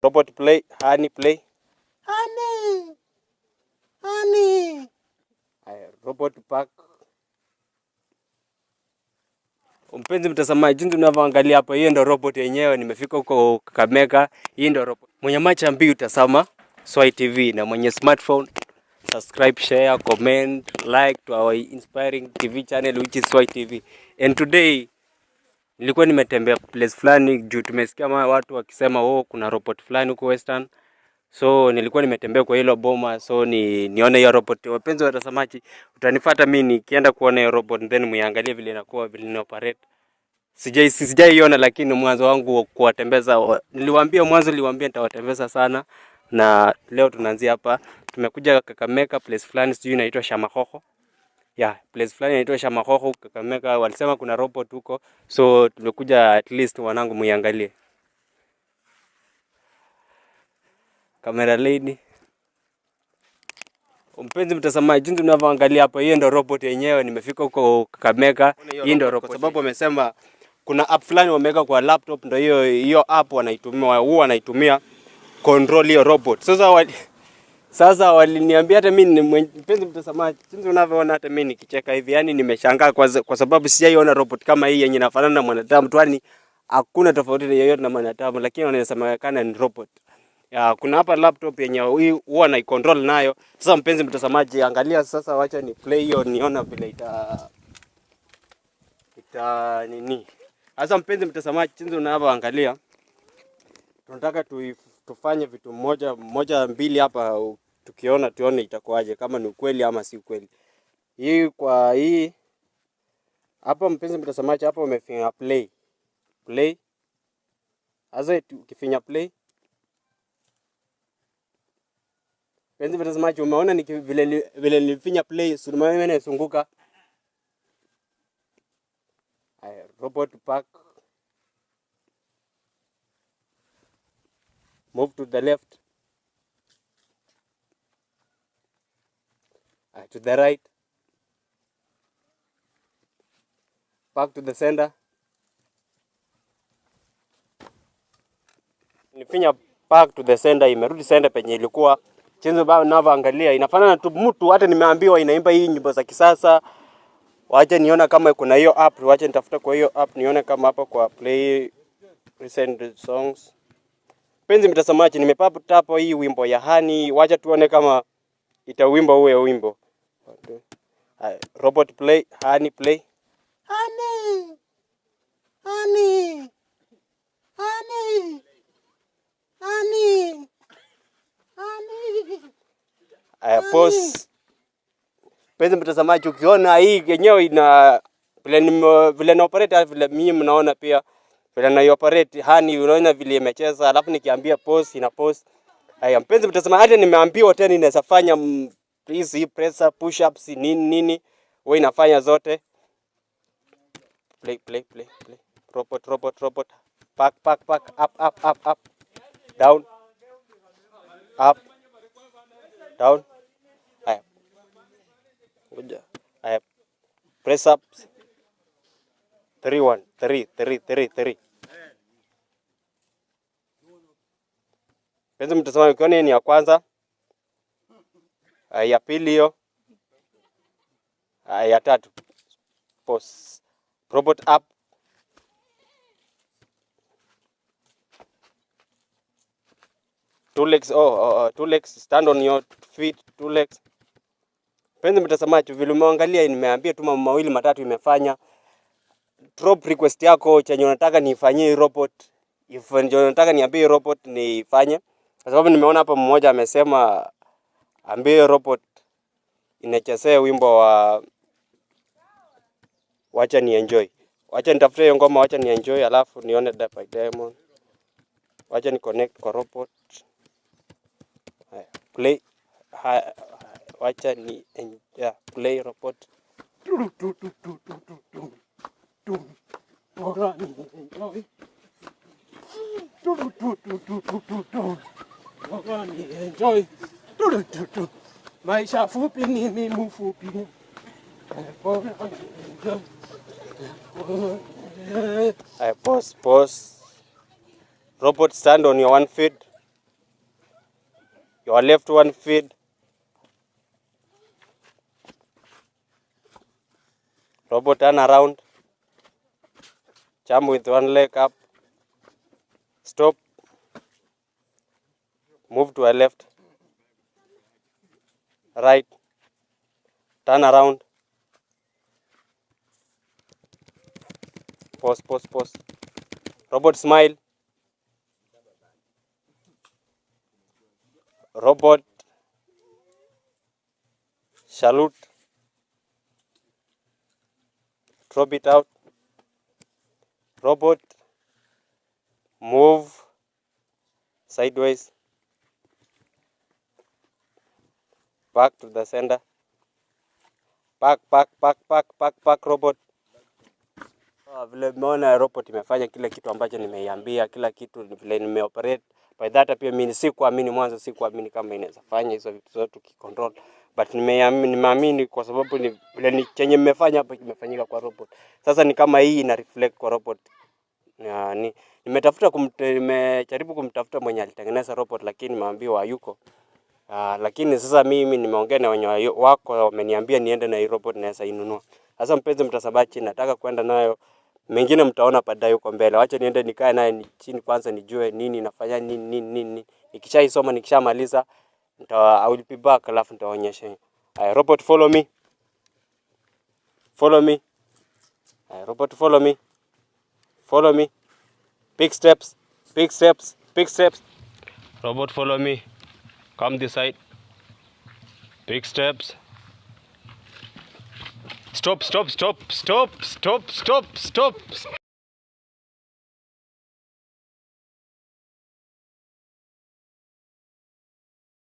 Robot play, honey play. Honey. Honey. Robot park. Mpenzi mtazamaji, jinsi unavyoangalia hapa, hiyo ndio robot yenyewe. Nimefika huko Kakamega. Hii ndio robot. Mwenye macho mbiu utasema Swai TV, na mwenye smartphone subscribe, share, comment, like to our inspiring TV channel which is Swai TV. And today nilikuwa nimetembea place fulani juu tumesikia watu wakisema kuna robot fulani huko Western. So nilikuwa nimetembea kwa hilo boma, so nione hiyo robot. Wapenzi watazamaji, utanifuata mimi nikienda kuona hiyo robot, then muangalie vile inakuwa, vile ina operate. Sijaiona, lakini mwanzo wangu kuwatembeza, niliwaambia nitawatembeza sana, na leo tunaanzia hapa. Tumekuja Kakamega place fulani sijui inaitwa Shamahoho. Place fulani inaitwa Shamahoho Kakamega. Walisema kuna robot huko, so tumekuja at least wanangu muangalie. Camera lady. Mpenzi mtazamaji, jinsi unavyoangalia hapa, hiyo ndio robot yenyewe. Nimefika huko Kakamega. Hii ndio robot, kwa sababu wamesema kuna app fulani wameweka kwa laptop, ndio hiyo app wanaitumia control hiyo robot. Sasa waliniambia, hata mimi mpenzi mtazamaji, jinsi unavyoona, hata mimi nikicheka hivi, yani nimeshangaa kwa sababu sijaiona robot kama hii yenye inafanana na mwanadamu tu, yani hakuna tofauti yoyote na mwanadamu, lakini wanasemekana ni robot. Kuna hapa laptop yenye huwa na control nayo. Sasa mpenzi mtazamaji, angalia sasa, wacha ni play hiyo niona vile ita nini. Sasa mpenzi mtazamaji, jinsi unavyoangalia, tunataka tufanye vitu moja mbili hapa, tuone itakuwaje, kama ni ukweli ama si ukweli. Hii hapa mpenzi mtazamaji, hapa umefinya play. Sasa ukifinya play, mpenzi mtazamaji, umeona ni vile nilifinya play, sura mimi inasunguka. Robot park. Move to the left. To the right. Park to the center. Nifinya park to the center, imerudi center penye ilikuwa. Chenzo bado ninavyoangalia inafanana tu mtu, hata nimeambiwa inaimba hii nyimbo za kisasa. Wacha niona kama kuna hiyo app, wacha nitafuta kwa hiyo app nione kama hapa kwa play recent songs. Penzi mtazamaji, nimepata hapo hii wimbo ya Honey, wacha tuone kama itawimba huo wimbo. Robot play, Honey play. Honey. Honey. Honey. Honey. Honey. Pause. Penzi mtazamaji, ukiona hii yenyewe ina vile na operate, vile mimi mnaona pia vile na operate Honey, unaona vile imecheza, alafu nikiambia pause ina pause. Mpenzi mtazamaji, hata nimeambiwa tena inaweza fanya please press up, push ups nini wewe inafanya zote. Play. Robot. Pack up. Down. Up. Down. Press up. 3. Penzi mtazamaji, ukiona ni ya kwanza, ya pili hiyo, ya tatu. Pause. Robot up. Two legs, stand on your feet, 2 legs. Penzi mtazamaji, vile umeangalia, nimeambia tu mambo mawili matatu imefanya. Drop request yako chenye unataka nifanyie robot. If unataka niambie robot nifanye. Kwa sababu nimeona hapa mmoja amesema ambie robot inachezea wimbo wa wacha ni enjoy. Wacha nitafute hiyo ngoma, wacha ni enjoy, alafu nione Dap by Diamond. Wacha ni connect kwa robot. Play. Wacha ni play robot. Enjoy. Maisha fupi ni mimi fupi. Pause. Robot, stand on your 1 feet. Your left one feed. Robot, turn around. Jump with one leg up. Stop. Move to a left. Right. Turn around. Pause, pause, pause. Robot, smile. Robot, salute. Drop it out. Robot, move sideways. Back to the center. Back, robot. Vile umeona robot imefanya kile kitu ambacho nimeiambia, kila kitu vile nimeoperate. By that pia mimi sikuamini mwanzo, sikuamini kama inaweza fanya hizo vitu zote tukicontrol. But nimeamini kwa sababu ni vile ni chenye nimefanya hapa kimefanyika kwa robot. Sasa ni kama hii ina reflect kwa robot. Nimejaribu kumtafuta mwenye alitengeneza robot lakini nimeambiwa hayuko. Lakini sasa mimi nimeongea na wenye wako wameniambia niende na hii robot naweza inunua. Sasa mpenzi mtazamaji, nataka kwenda nayo, mengine mtaona baadaye huko mbele. Wacha niende nikae naye chini kwanza nijue nini nafanya nini. Nikishaisoma nikishamaliza I will be back, alafu nitaonyesha. Robot, follow me. Follow me. Robot, follow me. Follow me. Big steps. Big steps. Big steps. Robot, follow me. Come this side. Big steps. Stop, stop, stop, stop, stop, stop, stop.